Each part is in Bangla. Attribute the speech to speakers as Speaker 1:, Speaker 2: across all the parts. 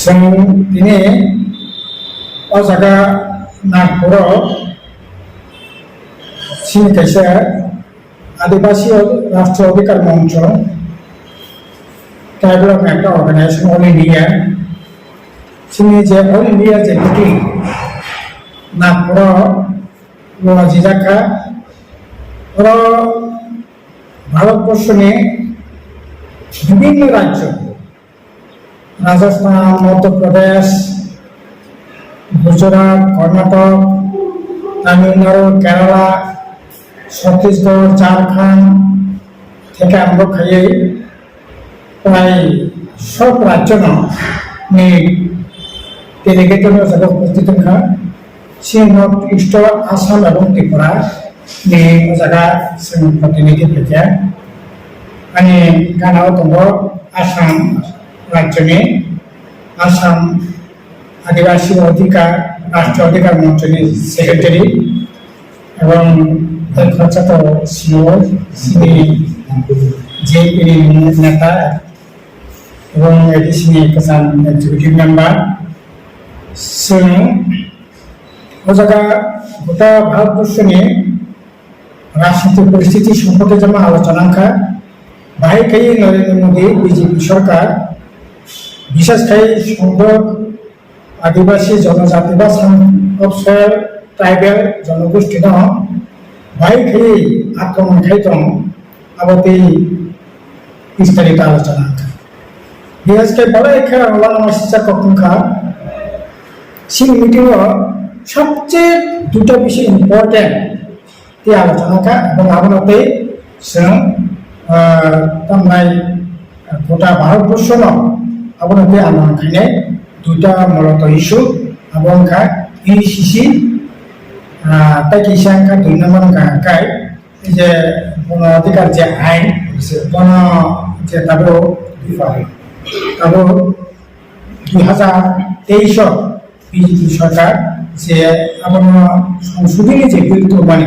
Speaker 1: ini jaga Nagpur sini kaisa Adivasi Rashtra Adhikar Manch tribal একটা organization all India sini je all India je meeting Nagpur জিজাকা ওরা ভারতবর্ষ নিয়ে বিভিন্ন রাজ্য রাজস্থান মধ্যপ্রদেশ গুজরাট কর্ণাটক তামিলনাড়ু কেরালা ছত্তিশগড় ঝাড়খণ্ড থেকে আরম্ভ করে প্রায় সব রাজ্য নিয়ে ডেলিগেটেড যারা উপস্থিত থাকা নর্থ ইস্ট आसाम এবং ত্রিপুরা নিয়ে জায়গা প্রতিনিধি থেকে মানে গানাও দङ आसाम राज्यनि आसाम आदिवासी अधिकार राष्ट्र अधिकार मंचनि सेक्रेटारि এবং খরচাত সিনি জেপি নেতা এবং এডিসিনি কিसान এক্সিকিউটিভ মেম্বার जों ও জায়গা গোটা ভারতবর্ষ নিয়ে রাজনৈতিক পরিস্থিতি সম্পর্কে যেমন আলোচনা বাহির খাই নরেন্দ্র মোদী বিজেপি সরকার বিশেষ খাই সংযোগ আদিবাসী জনজাতি বা অবসর ট্রাইবেল জনগোষ্ঠী বাহির খাই আক্রমণ খাই দं আবতে বিস্তারিত আলোচনা বিশেষ খাই বড় এখা ওলানামাসিচা কখনখা সিং মিটিং সবচেয়ে দুটো বিষয় ইম্পর্টেন্ট তে আলোচনা এবং আবনতে जों গোটা ভারতবর্ষ আবনতে আন্দোলন খাইনে দুটা মূলত ইস্যু এবং ইসিসি তাই কিসানখা 2 নম্বর গায় যে গণ অধিকার যে আইন গণ যে তাবো 2023 বিজেপি সরকার যে আপনার সংশোধনী যে বিল মানে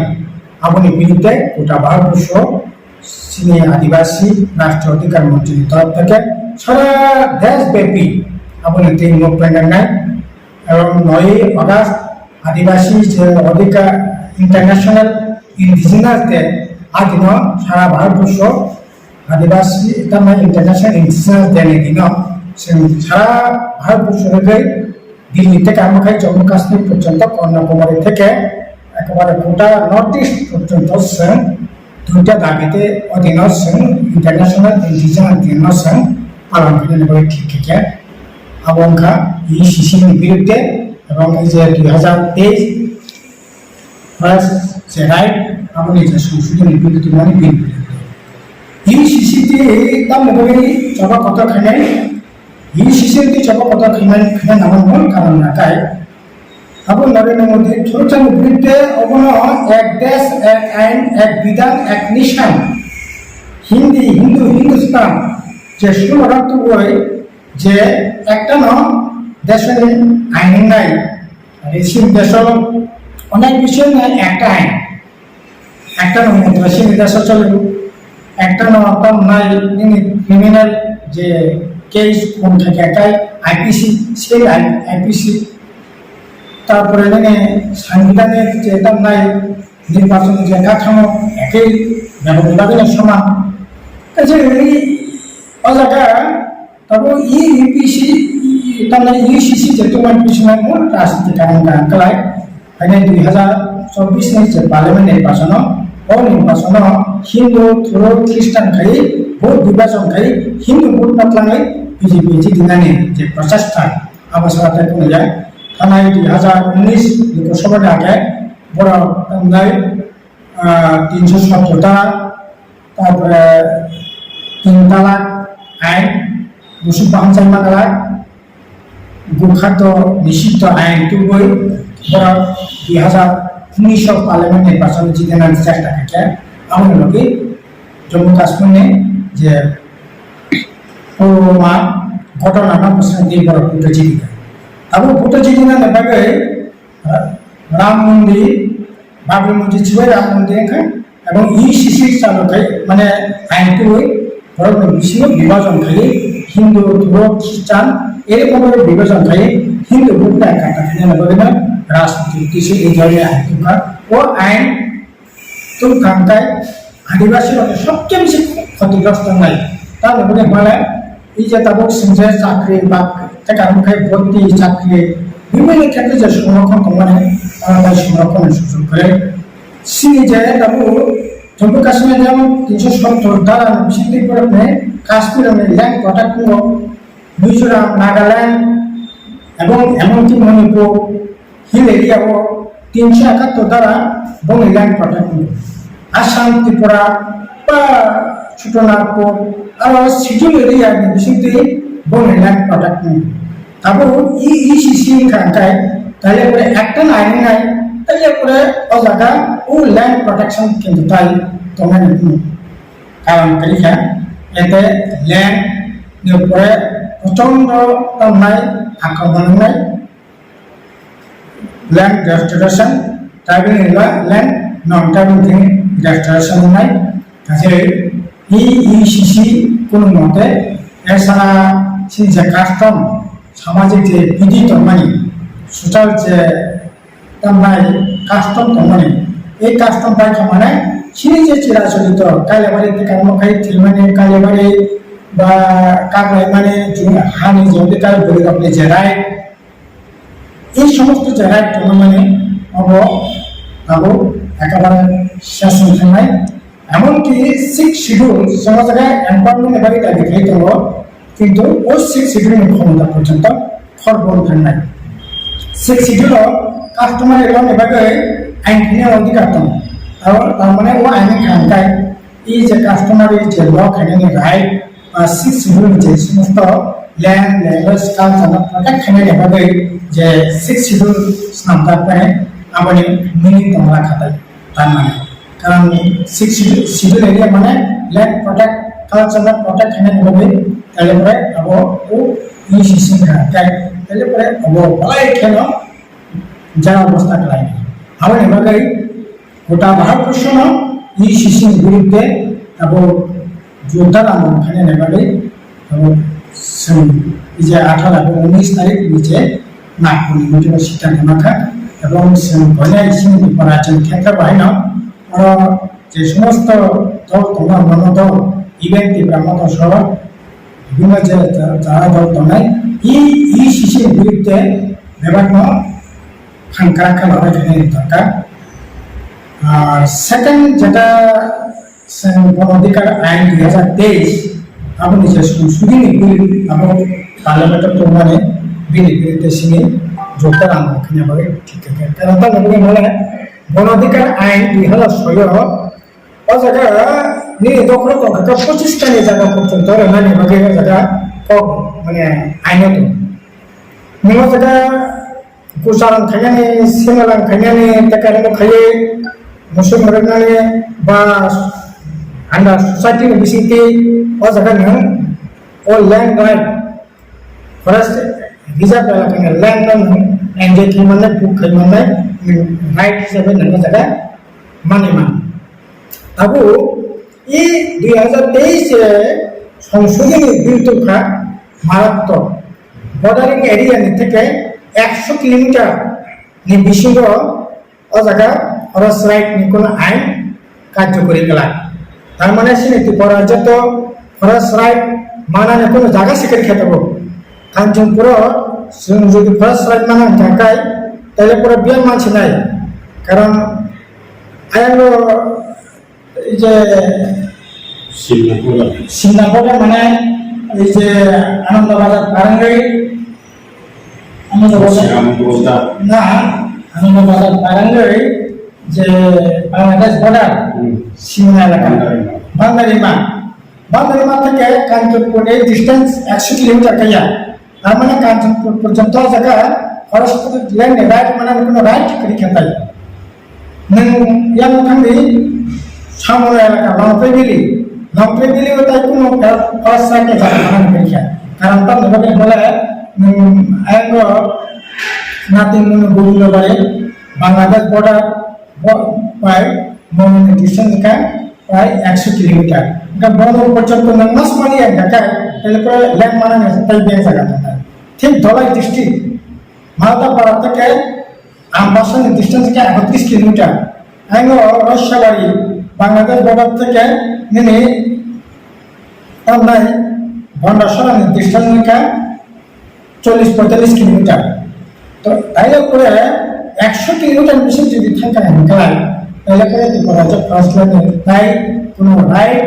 Speaker 1: আপনি বিরুদ্ধে গোটা ভারতবর্ষ চীনী আদিবাসী রাষ্ট্র অধিকার মন্ত্রীর তরফ থেকে সারা দেশব্যাপী আপনি তিন মুখ প্রেরণায় এবং 9 আগস্ট আদিবাসী যে অধিকার ইন্টারন্যাশনাল ইন্ডিজিনাস ডে আদিন সারা ভারতবর্ষ আদিবাসী ইন্টারন্যাশনাল ইন্ডিজিনাস ডে দিন সারা ভারতবর্ষ দিল্লি থেকে আরম্ভ করে জম্মু কাশ্মীর পর্যন্ত কন্যাকুমারী থেকে একেবারে গোটা নর্থ ইস্ট পর্যন্ত দুইটা দাবিতে অধীন ইন্টারন্যাশনাল ইন্ডিজিনাস দিন পালন করে ঠিক আবঙ্কা এই শিশির বিরুদ্ধে এবং এই যে 2023 ফার্স্ট যে রাইট আপনি যে সংশোধনী বিরুদ্ধে মানে বিল এই শিশিরটি তার মোবাইল জবা কথা খানে এই শিশিরটি জবা কথা খানে নামার মূল কারণ নাকায় আবু নরেন্দ্র মোদী ছোটছাট বিরুদ্ধে অবন এক দেশ এক আইন এক বিধান এক নিশান হিন্দুস্তান যে শুরুরাত বই যে একটা দেশের আইন নাই রেশিম দেশ অনেক বিষয় নাই একটা আইন একটা রেশিম দেশ চলে একটা নাই ক্রিমিনাল যে কেস কোন থাকে একটাই আইপিসি সেই আইপিসি তারপরে সাংবিধানিক যে নাই নির্বাচন যে কাঠামো একই ব্যবধানের সমান কাজে এই অজায়গা তবে ইউপিসি ইউসিসি যে তোমার পিছনে মূল রাজনীতি কারণ কালায় 2024 যে পার্লামেন্ট নির্বাচন ও নির্বাচন হিন্দু থোড়ো খ্রিস্টান খাই ভোট বিভাজন খাই হিন্দু ভোট পাতলাঙে বিজেপি যে দিনানি যে প্রচেষ্টা আবশ্যকতা কোনো যায় থানায় 2019 লোকসভার আগে বড় 317টা তারপরে 3 তালাক আইন মুসুক বাহানচাই মামলা গোখাদ্য নিষিদ্ধ আইন তুই বড় 2019 পার্লামেন্ট নির্বাচন জিতে না চেষ্টা থাকে আমার লোকে জম্মু কাশ্মীরে যে ঘটনাটা প্রশ্ন দিয়ে বড় ভোটে জিতে এবং ভোটে জিতে না নেবাগে রাম মন্দির বাবরি মসজিদ ছিল রাম মন্দির এবং ইসিসি চালু মানে আইনটি বড় বিভাজন খালি হিন্দু ধর্ম খ্রিস্টান এরকম বিভাজন থাকে হিন্দু গ্রুপটা একটা না রাজনীতির কিছু এই ধরনের আইন তুলকা ও আইন তুলকান্তায় আদিবাসী সবচেয়ে বেশি ক্ষতিগ্রস্ত নাই তার উপরে মানে এই যে তাবক সিংহে চাকরি বা কারণখাই ভর্তি চাকরি বিভিন্ন ক্ষেত্রে যে সংরক্ষণ মানে সংরক্ষণের সুযোগ করে সিনি যে তাবু জম্মু কাশ্মীর যেমন 370 ধারা বেশি করে কাশ্মীর ল্যান্ড প্রটেক্ট মিজোরাম নাগাল্যান্ড এবং এমনকি মণিপুর হিল এরিয়াও 371 ধারা বন ল্যান্ড প্রটেক্ট আসাম ত্রিপুরা বা ছোটনাগপুর আর শিডিউল এরিয়া বিশেষতে বন ল্যান্ড প্রটেক্ট তারপর ইসিসি খানটায় তাহলে পরে একটা আইন নাই তাহলে পরে ও জায়গা ও ল্যান্ড প্রটেকশন কিন্তু তাই তোমার কারণ পরীক্ষা এতে ল্যান্ড উপরে প্রচন্ড নাই আক্রমণ নাই ল্যান্ড রেস্টোরেশন ট্রাইবেল ল্যান্ড নন ট্রাইবেল রেস্টোরেশন নাই তাছাড়া ইসিসি কোনো মতে এছাড়া যে কাস্টম সামাজিক যে বিধি তন্মানি সোশ্যাল যে তন্মাই কাস্টম তন্মানি এই কাস্টম পাই মানে সিনি যে চিরাচরিত কালেবাড়িতে কর্মখাই থিলমানি কালেবাড়ি বা কাগড়াই মানে হানি জমিদার বলে আপনি যে রাইট এই সমস্ত যে রাইট তন্মানি হব তাবো একেবারে শাসন থামাই এমনকি 6 শিডিউল সমাজে এম্পাওয়ারমেন্ট এবারে দাবি খাই দেব কিন্তু ও 6 শিডিউল ক্ষমতা পর্যন্ত ফরবন নাই 6 শিডিউল কাস্টমার এলাম এবারে আইন খানের অধিকার তার মানে ও আইনে খানকায় এই যে কাস্টমারের যে ল খানের রাইট বা 6 শিডিউল যে সমস্ত ল্যান্ড ল্যাঙ্গুয়েজ কালচার প্রটেক্ট খানের এভাবে যে 6 শিডিউল স্নামদার পায় আমাদের মিনিং তোমরা খাতায় তার মানে কারণ 6 শিডিউল এরিয়া মানে ল্যান্ড প্রটেক্ট কালচার প্রটেক্ট খানের এভাবে তাহলে পরে আবো ও এই সিস্টেম খানকায় তাহলে পরে আবো বলাই খেল যা অবস্থা করাই আবার এভাবে গোটা ভারতবর্ষ এই সিস্টেম বিরুদ্ধে এবং যোদ্ধার আন্দোলন নেবারে এবং এই যে 18 এবং 19 তারিখ নিচে নাগপুর নির্বাচন সিদ্ধান্ত রাখা এবং ভয়া ইসিং পরাজয় ক্ষেত্রে বাহিনী যে সমস্ত দল তোমার মনোদল ইভেন্ট ব্রাহ্মণ সহ বিভিন্ন যে যারা দল তোমায় এই শিশুর বিরুদ্ধে বিভিন্ন হাঙ্কারাঙ্কা লড়াই খানে দরকার আর সেকেন্ড যেটা গণ অধিকার আইন 2023 আপনি যে সংশোধনী বিল এবং পার্লামেন্টের প্রমাণে বিলের বিরুদ্ধে সিনে যোগদান আন্দোলন হবে ঠিক আছে কারণ তার মধ্যে বলে গণ অধিকার আইন 2016 ও জায়গা নিয়ে দখল করা 25 টানি জায়গা পর্যন্ত মানে ভাগে জায়গা মানে আইনত নিমো জায়গা কুসালাং খাইয়ানি সিমালাং খাইয়ানি তেকারিমো খাইয়ে মুসলিম রগনানি বা আন্ডার সোসাইটি বিসিটি ও জায়গা নিয়ে ও ল্যান্ড রাইট ফরেস্ট রিজার্ভ এলাকা ল্যান্ড এনজয় খাইমানে বুক খাইমানে রাইট হিসেবে নানা জায়গা মানে আবু এই 2023 সংশোধনী বিল তুলকা মারাত্মক বর্ডারিং এরিয়া থেকে 100 কিলোমিটার নি বিশিষ্ট ও জায়গা ফরেস্ট রাইট নি কোন আইন কার্যকরী গেলা তার মানে সিনেতি পরাজত ফরেস্ট রাইট মানানে কোনো জায়গা সেখানে খেতে হবে কাঞ্চনপুর যদি ফরেস্ট রাইট মানান থাকায় তাহলে পুরো বিয়ার মানছি নাই কারণ আয়ালো এই যে সিঙ্গাপুরে মানে এই যে আনন্দবাজার পারাঙ্গাই না আনন্দবাজার পারাঙ্গাই যে বাংলাদেশ বর্ডার সীমা এলাকা বান্দারিমা থেকে কাঞ্চনপুরে ডিস্টেন্স 100 কিলোমিটার কাইয়া তার মানে কাঞ্চনপুর পর্যন্ত জায়গা ফরেস্ট ল্যান্ড রাইট মানে কোনো রাইট করি খেতাই yang kami sama eলাকা লংপে বিলি ওটাই কোনো ফরেস্ট জায়গা দেখে কারণ তার নেবাকে বলে আইন নাতিন বলিল বারে বাংলাদেশ বর্ডার প্রায় ডিস্টেন্স প্রায় 100 কিলোমিটার এটা বড় পর্যন্ত মাস মানি এক ঢাকায় তাহলে পরে ল্যান্ড মানে তাই বেঁচে জায়গা ঠিক ধলাই ডিস্ট্রিক্ট মালদাপাড়া থেকে আমবাসানের ডিস্টেন্স থেকে 31 কিলোমিটার আইন রসাবাড়ি বাংলাদেশ বর্ডার থেকে নেমে নাই ভন্ডাসনের ডিস্টেন্স থেকে 40-45 কিলোমিটার। তো তাইলে করে 100 কিলোমিটার বেশি যদি থাকে খেলায় তাহলে করে ফার্স্ট লাইনে তাই কোনো রাইট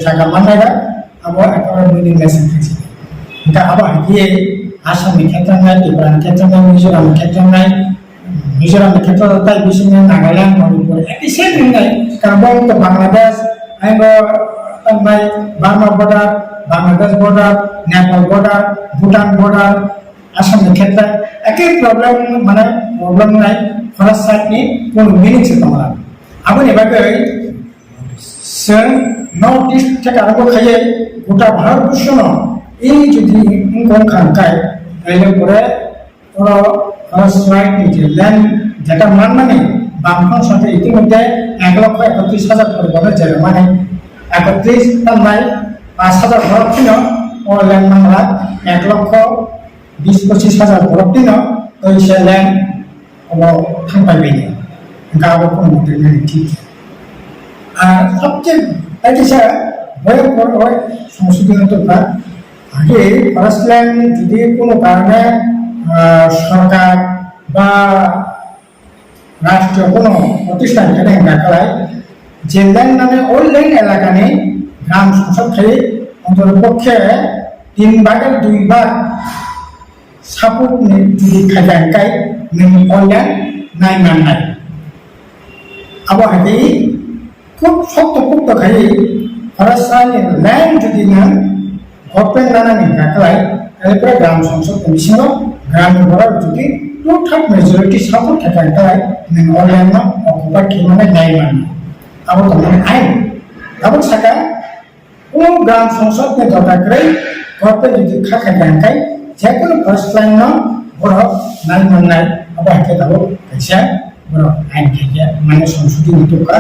Speaker 1: জায়গা মানায় আবার একেবারে মিনিংলেস থাকছে। এটা আবার গিয়ে আসামের ক্ষেত্রে নাই, ত্রিপুরার ক্ষেত্রে নাই, মিজোরামের ক্ষেত্রে নাই, মিজোরামের ক্ষেত্রে তাই বেশি নেই, নাগাল্যান্ড মণিপুর একই সেম নাই। কারণ তো বাংলাদেশ নাই, Burma border, Bangladesh border, Nepal border, Bhutan border, আসামের ক্ষেত্রে একই প্রবলেম মানে প্রবলেম নাই। ফরেস্ট সাইড নিয়ে কোনো মিনিং ছিল তোমরা আবার এভাবে নর্থ ইস্ট থেকে আরম্ভ খাইয়ে গোটা ভারতবর্ষ এই যদি কম খায় তাহলে পরে ওরা ফরেস্ট রাইট নিচে ল্যান্ড যেটা মান মানে বামফ্রন্ট সাথে ইতিমধ্যে 1,31,000 পরিবারের জায়গা মানে 31 তার নাই 5,000 ঘর ছিল ও ল্যান্ড মানরা 1,20,000-25,000 ঘর ছিল তো সে ল্যান্ড থাকবে গাঁও কোনো মধ্যে ঠিক। আর সবচেয়ে ভয়ঙ্কর হয় সংশোধনটা আগে ফরেস্ট ল্যান্ড যদি কোনো কারণে সরকার বা রাষ্ট্রীয় কোনো প্রতিষ্ঠান যেটা দেখায় যে ল্যান্ড মানে ওই ল্যান্ড এলাকা নেই গ্রাম সংসদ খালি অন্তরপক্ষে 3/2 সাপোর্ট যদি খাই ওই ল্যান্ড নাই নাই আবহাওয়া খুব শক্ত খাই ফরেস্ট ল্যান্ড যদি নেন গভর্নমেন্ট নানানি দেখায় তাহলে গ্রাম সংসদ কমিশন গ্রাম বড় যদি 2/3 মেজরিটি সাপোর্ট দেখায় ওই ল্যান্ড অকুপাই মানে নাই মানে আবার তোমার আইন আবার থাকা কোনো গ্রাম সংসদ দরকার করে গভর্নমেন্ট যদি খাখা দেখায় যে কোনো ফরেস্ট লাইন বড় নাই নাই আবার হাতে দাও পয়সা বড় আইন থেকে মানে সংশোধন টোকা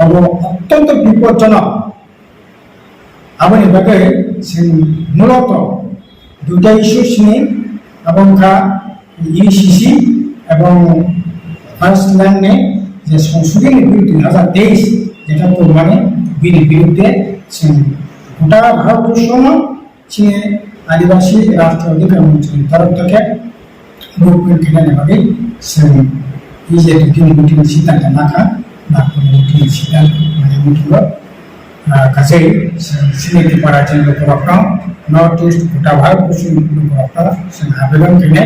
Speaker 1: অত্যন্ত বিপজ্জনক। আবার এভাবে মূলত দুটা ইস্যু নিয়ে এবং ইসিসি এবং ফার্স্ট ল্যান্ডে যে সংশোধনী বিল 2023 যেটা মানে বিলের বিরুদ্ধে গোটা ভারতবর্ষ চীনে আদিবাসী রাষ্ট্র অধিকার মন্ত্রীর তরফ থেকে মুভমেন্ট কিনে নেভাবে এই যে দুটি সিদ্ধান্ত রাখা সিদ্ধান্ত মানে মিটিংগুলো কাছেই সিলেক্ট করার জন্য লোকরত্ন নর্থ ইস্ট গোটা ভারতবর্ষ লোকরত্ন আবেদন কিনে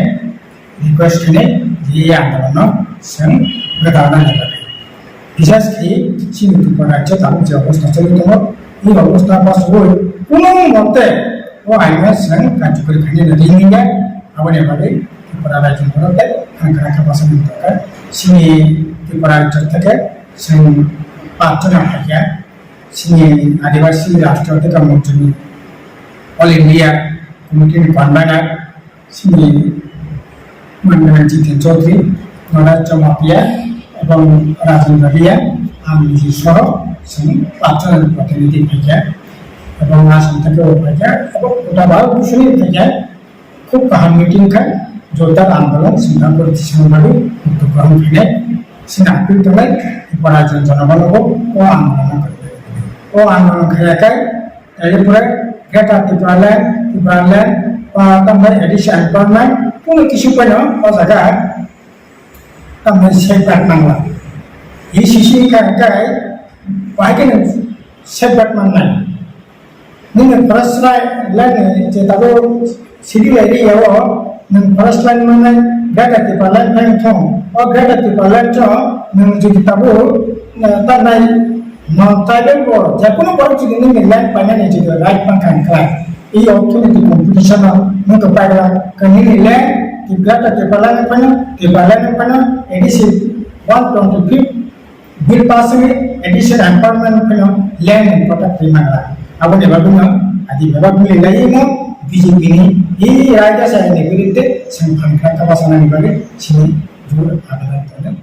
Speaker 1: রিকোয়েস্ট কিনে যে আন্দোলন বেদানা নেবে বিশেষ করে চীন ত্রিপুরা রাজ্য তাদের যে অবস্থা চলিত এই অবস্থা বা সবই কোনো মতে ও আইনের কার্যকরী খানিয়ে নিয়ে আবার এভাবে ত্রিপুরা রাজ্য ভারতে খানখানা বাসন দরকার চিনি ত্রিপুরা রাজ্য থেকে 5 জন থাকে চিনি আদিবাসী রাষ্ট্র অধিকার মন্ত্রী অল ইন্ডিয়া কমিটির কনভেনার চিনি জিতেন চৌধুরী নরাজ চমাপিয়া এবং রাজেন্দ্র রিয়া আমি সহ 5 জনের প্রতিনিধি থাকে এবং আসাম থেকেও থাকে এবং গোটা ভারতবর্ষের থেকে খুব কাহান মিটিং খায় জোরদার আন্দোলন সিদ্ধান্ত ভাবে গ্রহণ করে সিনা আপিল তোলে পরাজন জনগণ ও আন্দোলন করবে ও আন্দোলন খায় এরপরে গ্রেটার ত্রিপুরা ল্যান্ড তারপরে এডিশন এমপ্লয়মেন্ট কোনো কিছু পেল ও জায়গায় তারপরে সেফগার্ড মানলা এই শিশু খায় বাকি সেফগার্ড মানলাই নিয়ে ফরেস্ট ল্যান্ড যে তাদের সিডি এরিয়াও ফরেস্ট লাইন মানে গ্রেটার ত্রিপুরা ল্যান্ড থম ও গ্রেটার ত্রিপুরা ল্যান্ড যদি তাবো তার নাই ট্রাইবেল বড় যে কোনো বড় যদি ল্যান্ড পাইনা যদি রাইট পাঙ্কান খায় এই অর্থনৈতিক কম্পিটিশন মুখে পাইলা কানি ল্যান্ড গ্রেটার ত্রিপুরা ল্যান্ড পাইনা ADC 125 bill passing addition empowerment land and protect Manala. Abu Nebagun, Adi Babul Laimo, BJP, he Raja Sai neglected, some Kankabasana, Sini, Jur, Adalan,